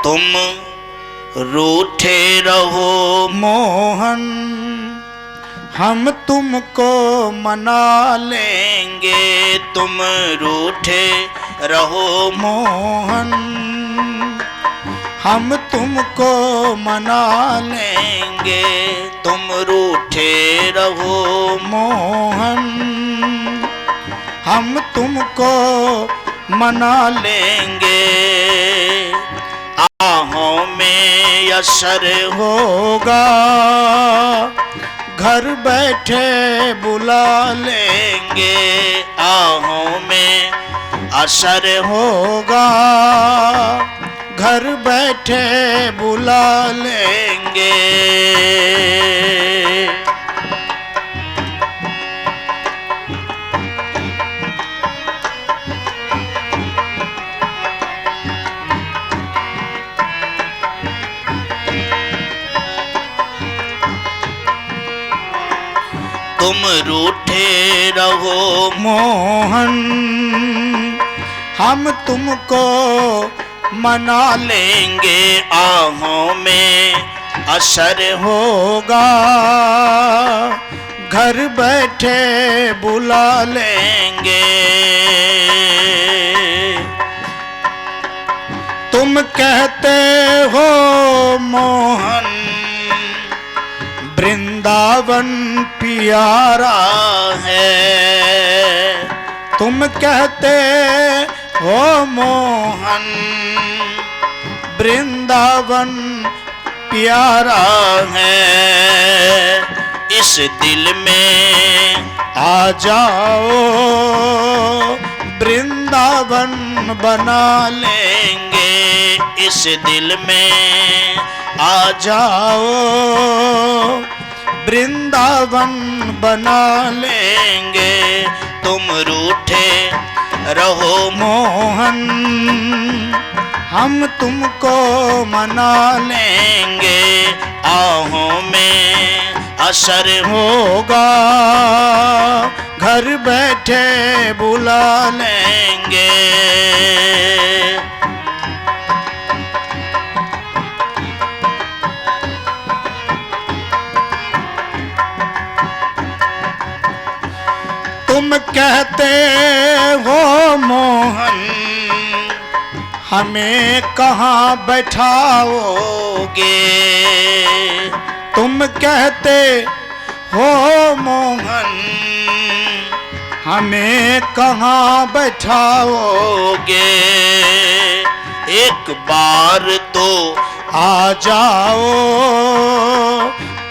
तुम रूठे रहो मोहन, हम तुमको मना लेंगे। तुम रूठे रहो मोहन, हम तुमको मना लेंगे। तुम रूठे रहो मोहन, हम तुमको मना लेंगे। आहों में असर होगा, घर बैठे बुला लेंगे। आहों में असर होगा, घर बैठे बुला लेंगे। तुम रूठे रहो मोहन, हम तुमको मना लेंगे। आहों में असर होगा, घर बैठे बुला लेंगे। तुम कहते हो मोहन, वृंदावन प्यारा है। तुम कहते हो मोहन, वृंदावन प्यारा है। इस दिल में आ जाओ, वृंदावन बना लेंगे। इस दिल में आ जाओ, वृंदावन बना लेंगे। तुम रूठे रहो मोहन, हम तुमको मना लेंगे। आहों में असर होगा, घर बैठे बुला लेंगे। तुम कहते हो मोहन, हमें कहाँ बैठाओगे। तुम कहते हो मोहन, हमें कहाँ बैठाओगे। एक बार तो आ जाओ,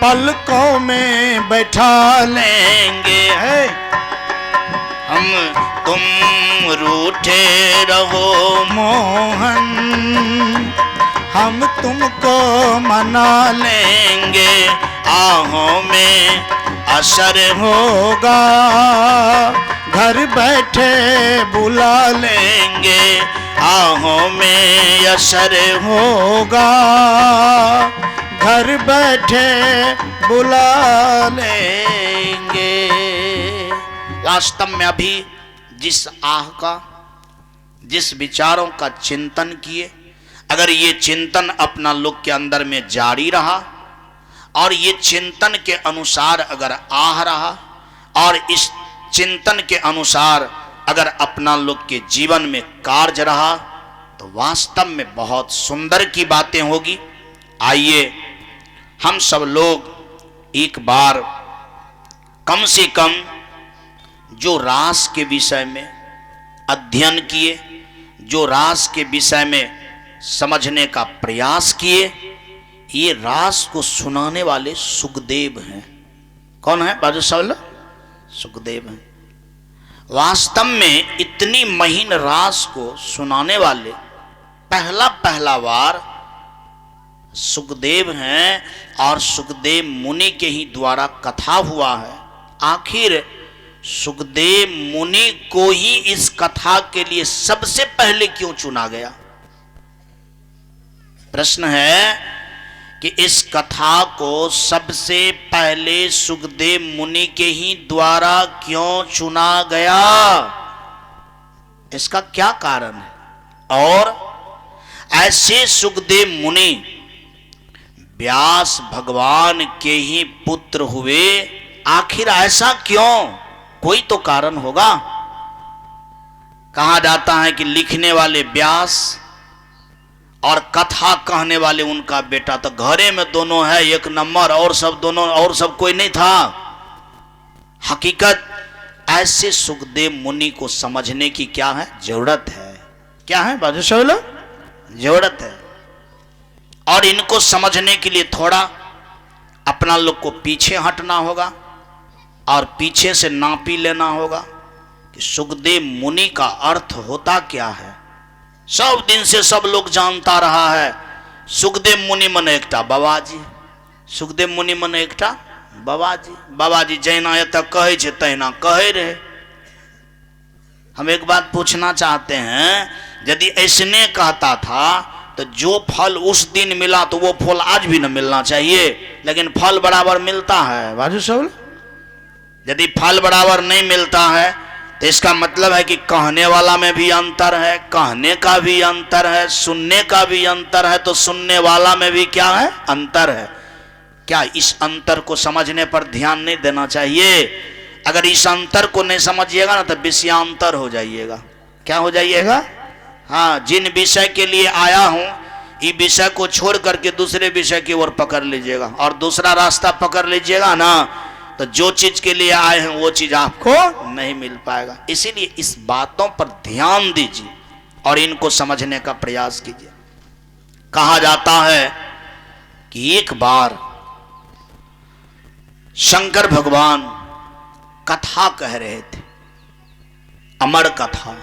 पलकों में बैठा लेंगे। है हम तुम रूठे रहो मोहन, हम तुमको मना लेंगे। आहों में असर होगा, घर बैठे बुला लेंगे। आहों में असर होगा, घर बैठे बुला लेंगे। वास्तव में अभी जिस आह का, जिस विचारों का चिंतन किए, अगर ये चिंतन अपना लोग के अंदर में जारी रहा और ये चिंतन के अनुसार अगर आह रहा और इस चिंतन के अनुसार अगर अपना लोग के जीवन में कार्य रहा, तो वास्तव में बहुत सुंदर की बातें होगी। आइए हम सब लोग एक बार कम से कम जो रास के विषय में अध्ययन किए, जो रास के विषय में समझने का प्रयास किए, ये रास को सुनाने वाले सुखदेव हैं। कौन है बाजू साहब? सुखदेव हैं। वास्तव में इतनी महीन रास को सुनाने वाले पहला बार सुखदेव हैं और सुखदेव मुनि के ही द्वारा कथा हुआ है। आखिर सुखदेव मुनि को ही इस कथा के लिए सबसे पहले क्यों चुना गया? प्रश्न है कि इस कथा को सबसे पहले सुखदेव मुनि के ही द्वारा क्यों चुना गया? इसका क्या कारण है? और ऐसे सुखदेव मुनि व्यास भगवान के ही पुत्र हुए। आखिर ऐसा क्यों? कोई तो कारण होगा। कहा जाता है कि लिखने वाले व्यास और कथा कहने वाले उनका बेटा, तो घरे में दोनों है एक नंबर, और सब दोनों, और सब कोई नहीं था। हकीकत ऐसे सुखदेव मुनि को समझने की क्या है, जरूरत है। क्या है बादशाह, जरूरत है। और इनको समझने के लिए थोड़ा अपना लोग को पीछे हटना होगा और पीछे से नापी लेना होगा कि सुखदेव मुनि का अर्थ होता क्या है। सब दिन से सब लोग जानता रहा है सुखदेव मुनि मन एकटा बाबाजी, सुखदेव मुनि मन एकटा बाबाजी। बाबाजी जैना एतक कहे छे तैना कहे रहे। हम एक बात पूछना चाहते हैं, यदि ऐसने कहता था तो जो फल उस दिन मिला तो वो फल आज भी न मिलना चाहिए, लेकिन फल बराबर मिलता है बाजू सब। यदि फल बराबर नहीं मिलता है तो इसका मतलब है कि कहने वाला में भी अंतर है, कहने का भी अंतर है, सुनने का भी अंतर है, तो सुनने वाला में भी क्या है, अंतर है। क्या इस अंतर को समझने पर ध्यान नहीं देना चाहिए? अगर इस अंतर को नहीं समझिएगा ना तो विषयांतर हो जाइएगा। क्या हो जाइएगा? हाँ, जिन विषय के लिए आया हूं इस विषय को छोड़ करके दूसरे विषय की ओर पकड़ लीजिएगा, और दूसरा रास्ता पकड़ लीजिएगा ना तो जो चीज के लिए आए हैं वो चीज आपको नहीं मिल पाएगा। इसीलिए इस बातों पर ध्यान दीजिए और इनको समझने का प्रयास कीजिए। कहा जाता है कि एक बार शंकर भगवान कथा कह रहे थे, अमर कथा।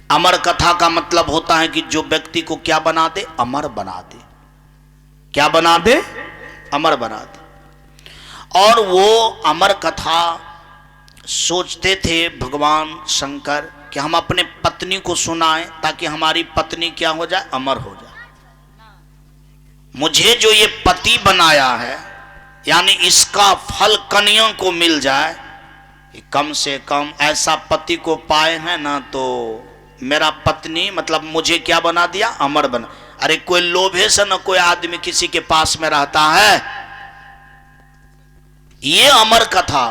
अमर कथा का मतलब होता है कि जो व्यक्ति को क्या बना दे, अमर बना दे। क्या बना दे? अमर बना दे। और वो अमर कथा सोचते थे भगवान शंकर कि हम अपने पत्नी को सुनाएं ताकि हमारी पत्नी क्या हो जाए, अमर हो जाए। मुझे जो ये पति बनाया है, यानी इसका फल कन्या को मिल जाए, कि कम से कम ऐसा पति को पाए हैं ना तो मेरा पत्नी मतलब मुझे क्या बना दिया, अमर बना। अरे कोई लोभे से न कोई आदमी किसी के पास में रहता है। ये अमर कथा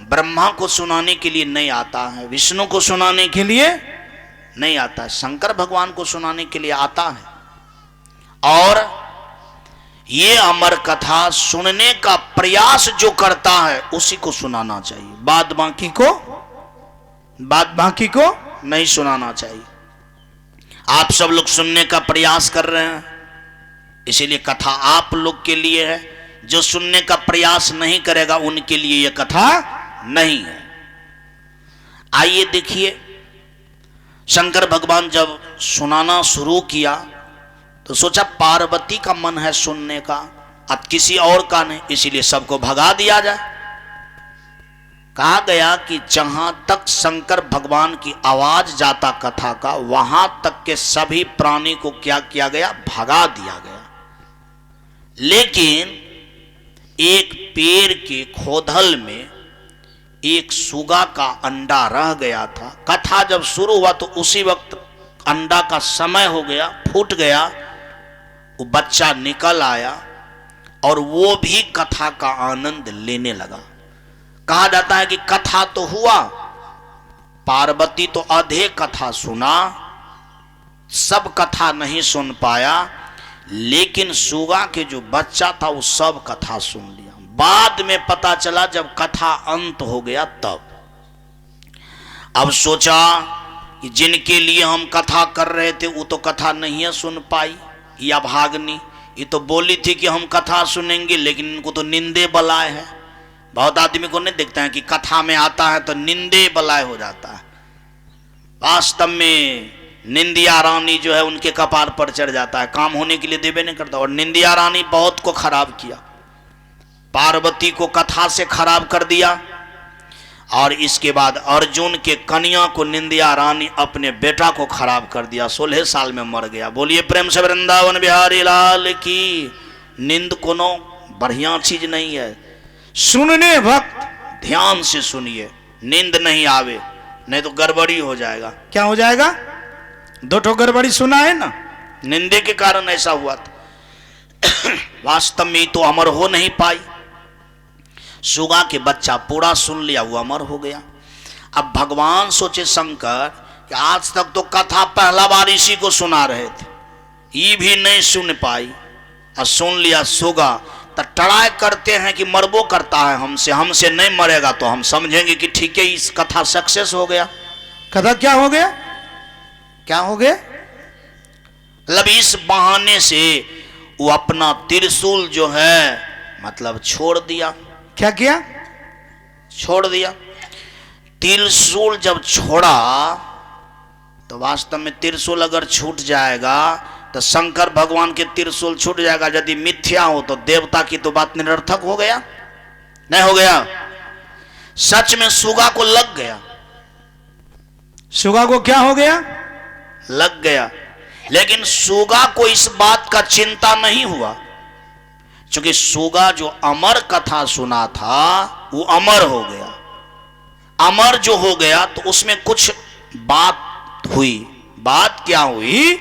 ब्रह्मा को सुनाने के लिए नहीं आता है, विष्णु को सुनाने के लिए नहीं आता है, शंकर भगवान को सुनाने के लिए आता है। और ये अमर कथा सुनने का प्रयास जो करता है उसी को सुनाना चाहिए, बाद बाकी को नहीं सुनाना चाहिए। आप सब लोग सुनने का प्रयास कर रहे हैं, इसीलिए कथा आप लोग के लिए है। जो सुनने का प्रयास नहीं करेगा उनके लिए यह कथा नहीं है। आइए देखिए, शंकर भगवान जब सुनाना शुरू किया तो सोचा पार्वती का मन है सुनने का, अब किसी और का नहीं, इसीलिए सबको भगा दिया जाए। कहा गया कि जहां तक शंकर भगवान की आवाज जाता कथा का, वहां तक के सभी प्राणी को क्या किया गया, भगा दिया गया। लेकिन एक पेड़ के खोधल में एक सुगा का अंडा रह गया था। कथा जब शुरू हुआ तो उसी वक्त अंडा का समय हो गया, फूट गया, वो बच्चा निकल आया और वो भी कथा का आनंद लेने लगा। कहा जाता है कि कथा तो हुआ, पार्वती तो आधे कथा सुना, सब कथा नहीं सुन पाया, लेकिन सुगा के जो बच्चा था वो सब कथा सुन लिया। बाद में पता चला जब कथा अंत हो गया तब। अब सोचा कि जिनके लिए हम कथा कर रहे थे वो तो कथा नहीं सुन पाई, या भागनी, ये तो बोली थी कि हम कथा सुनेंगे, लेकिन इनको तो निंदे बलाए है। बहुत आदमी को नहीं देखता है कि कथा में आता है तो निंदे बलाए हो जाता है। वास्तव में निंदिया रानी जो है उनके कपार पर चढ़ जाता है, काम होने के लिए देवे नहीं करता। और निंदिया रानी बहुत को खराब किया, पार्वती को कथा से खराब कर दिया, और इसके बाद अर्जुन के कन्या को निंदिया रानी अपने बेटा को खराब कर दिया, 16 साल में मर गया। बोलिए प्रेम से वृंदावन बिहारी लाल की। निंद कोनो बढ़िया चीज नहीं है। सुनने वक्त ध्यान से सुनिए, नींद नहीं आवे, नहीं तो गड़बड़ी हो जाएगा। क्या हो जाएगा? दो ठो गड़बड़ी सुना है ना, निंदे के कारण ऐसा हुआ था। वास्तव में तो अमर हो नहीं पाई। सुगा के बच्चा पूरा सुन लिया, वो अमर हो गया। अब भगवान सोचे शंकर कि आज तक तो कथा पहला बार इसी को सुना रहे थे, ये भी नहीं सुन पाई और सुन लिया सुगा, तो ट्राई करते हैं कि मरबो करता है हमसे, हमसे नहीं मरेगा तो हम समझेंगे कि ठीक है इस कथा सक्सेस हो गया। कथा क्या हो गया? क्या हो गया? मतलब इस बहाने से वो अपना त्रिशूल जो है मतलब छोड़ दिया। क्या किया? छोड़ दिया। त्रिशूल जब छोड़ा तो वास्तव में त्रिशूल अगर छूट जाएगा तो शंकर भगवान के त्रिशूल छूट जाएगा। यदि मिथ्या हो तो देवता की तो बात निरर्थक हो गया, नहीं हो गया। सच में सुगा को लग गया। सुगा को क्या हो गया? लग गया। लेकिन सुगा को इस बात का चिंता नहीं हुआ, क्योंकि सुगा जो अमर कथा सुना था वो अमर हो गया। अमर जो हो गया तो उसमें कुछ बात हुई। बात क्या हुई?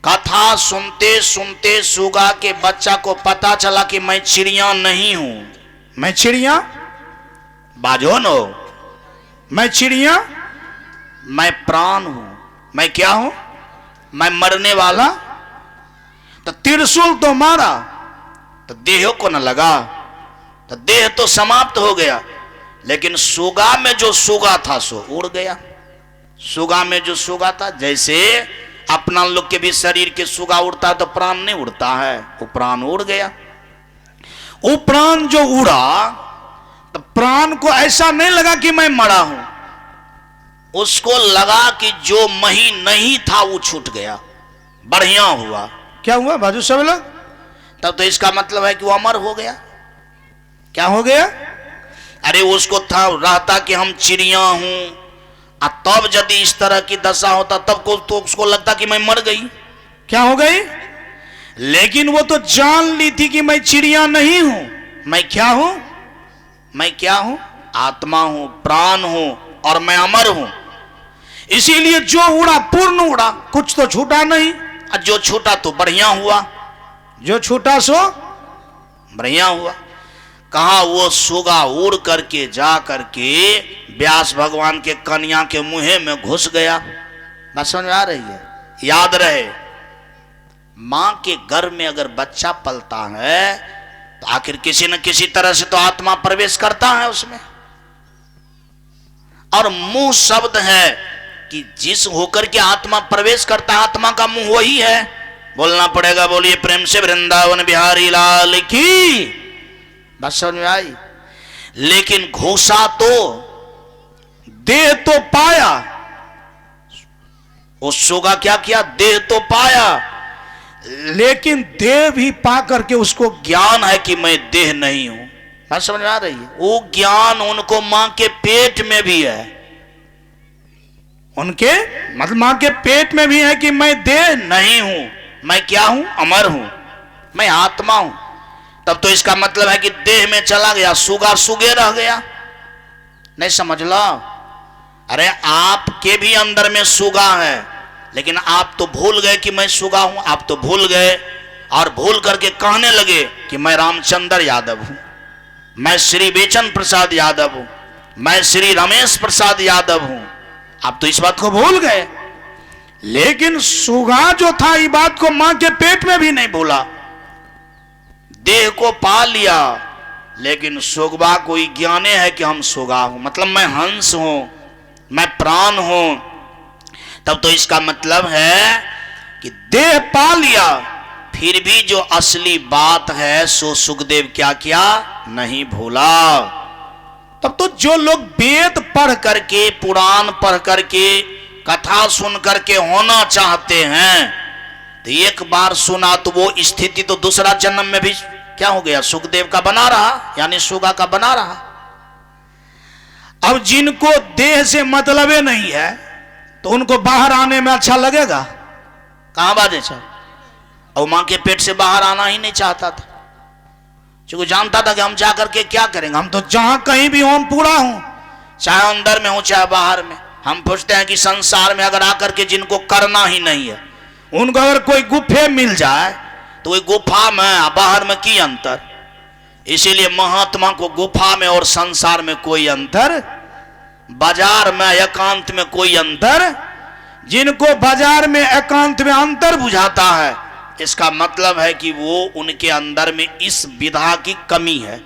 कथा सुनते सुनते सुगा के बच्चा को पता चला कि मैं चिड़िया नहीं हूं। मैं चिड़िया? बाजो नो, मैं चिड़िया? मैं प्राण हूं। मैं क्या हूं? मैं मरने वाला। तो त्रिशूल तो मारा तो देह को न लगा, तो देह तो समाप्त हो गया। लेकिन सुगा में जो सुगा था सो उड़ गया। सुगा में जो सुगा था, जैसे अपना लोग के भी शरीर के सुगा उड़ता है तो प्राण नहीं उड़ता है, वो प्राण उड़ गया। वो प्राण जो उड़ा तो प्राण को ऐसा नहीं लगा कि मैं मरा हूं, उसको लगा कि जो मही नहीं था वो छूट गया। बढ़िया हुआ। क्या हुआ बाजू सब लोग? तब तो इसका मतलब है कि वो अमर हो गया। क्या हो गया? अरे उसको था रहता कि हम चिड़िया हूं, और तब यदि इस तरह की दशा होता तब को तो उसको लगता कि मैं मर गई। क्या हो गई? लेकिन वो तो जान ली थी कि मैं चिड़िया नहीं हूं। मैं क्या हूं? मैं क्या हूं? आत्मा हूं, प्राण हूं और मैं अमर हूं। इसीलिए जो उड़ा पूर्ण उड़ा, कुछ तो छूटा नहीं। और जो छूटा तो बढ़िया हुआ। जो छूटा सो बढ़िया हुआ। कहा वो सुगा उड़ करके जा करके व्यास भगवान के कन्या के मुंह में घुस गया। बात समझ में आ रही है? याद रहे, मां के गर्भ में अगर बच्चा पलता है तो आखिर किसी न किसी तरह से तो आत्मा प्रवेश करता है उसमें। और मुंह शब्द है कि जिस होकर के आत्मा प्रवेश करता है, आत्मा का मुंह वही है। बोलना पड़ेगा, बोलिए प्रेम से वृंदावन बिहारी लाल की। बात समझ में आई? लेकिन घोषा तो देह तो पाया। उस सुगा क्या किया? देह तो पाया, लेकिन देह भी पा करके उसको ज्ञान है कि मैं देह नहीं हूं। बात समझ में आ रही है? वो ज्ञान उनको मां के पेट में भी है। उनके मतलब मां के पेट में भी है कि मैं देह नहीं हूं, मैं क्या हूं? अमर हूं, मैं आत्मा हूं। तब तो इसका मतलब है कि देह में चला गया, सुगा सुगे रह गया। नहीं समझ लो? अरे आपके भी अंदर में सुगा है, लेकिन आप तो भूल गए कि मैं सुगा हूं। आप तो भूल गए और भूल करके कहने लगे कि मैं रामचंद्र यादव हूं, मैं श्री बेचन प्रसाद यादव हूं, मैं श्री रमेश प्रसाद यादव हूं। आप तो इस बात को भूल गए। लेकिन सुगा जो था ये बात को मां के पेट में भी नहीं भूला। देह को पा लिया, लेकिन सुगवा को ज्ञाने है कि हम सुगा हूं, मतलब मैं हंस हूं, मैं प्राण हूं। तब तो इसका मतलब है कि देह पा लिया, फिर भी जो असली बात है सो सुखदेव क्या किया? नहीं भूला। तब तो जो लोग वेद पढ़ करके, पुराण पढ़ करके, कथा सुन करके होना चाहते हैं, तो एक बार सुना तो वो स्थिति तो दूसरा जन्म में भी क्या हो गया? सुखदेव का बना रहा, यानी सुगा का बना रहा। अब जिनको देह से मतलब नहीं है तो उनको बाहर आने में अच्छा लगेगा? कहां बाजे छा? और मां के पेट से बाहर आना ही नहीं चाहता था, क्योंकि जानता था कि हम जाकर के क्या करेंगे। हम तो जहां कहीं भी हूं पूरा हूं, चाहे अंदर में हो चाहे बाहर में। हम पूछते हैं कि संसार में अगर आकर के जिनको करना ही नहीं है उनको अगर कोई गुफे मिल जाए तो वही गुफा में बाहर में की अंतर। इसीलिए महात्मा को गुफा में और संसार में कोई अंतर, बाजार में एकांत में कोई अंतर। जिनको बाजार में एकांत में अंतर बुझाता है, इसका मतलब है कि वो उनके अंदर में इस विधा की कमी है।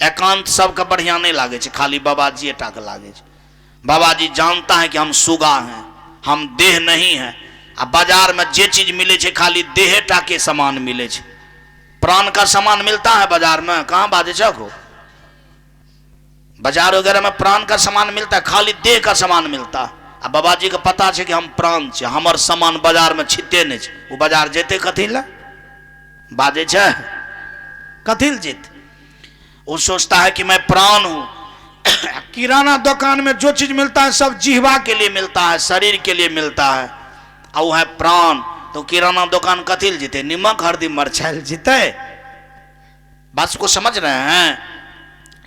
एकांत सबका बढ़िया नहीं लागे, खाली बाबा जी टाक लागे। बाबा जी जानता है कि हम सुगा हैं, हम देह नहीं है। आ बाजार में जे चीज मिले छे खाली देह टाके सामान मिले छे। प्राण का सामान मिलता है बाजार में? कहां बाजे चको, बाजार वगैरह में प्राण का सामान मिलता है, खाली देह का सामान मिलता है। आ बाबा जी को पता है कि हम प्राण छे, हमर सामान बाजार में छिते नहीं छे। वो बाजार जेते कथी ला बाजे छे, कथी जेते? वो सोचता है कि मैं प्राण हूं। किराना दुकान में जो चीज मिलता है सब जिह्वा के लिए मिलता है, शरीर के लिए मिलता है। और वो है प्राण, तो किराना दुकान कथी जीते? नमक हल्दी मरचाइल जीते। बात को समझ रहे हैं?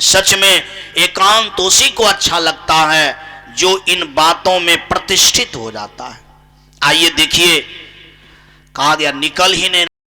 सच में एकांत उसी को अच्छा लगता है जो इन बातों में प्रतिष्ठित हो जाता है। आइए देखिए, कहा गया निकल ही नहीं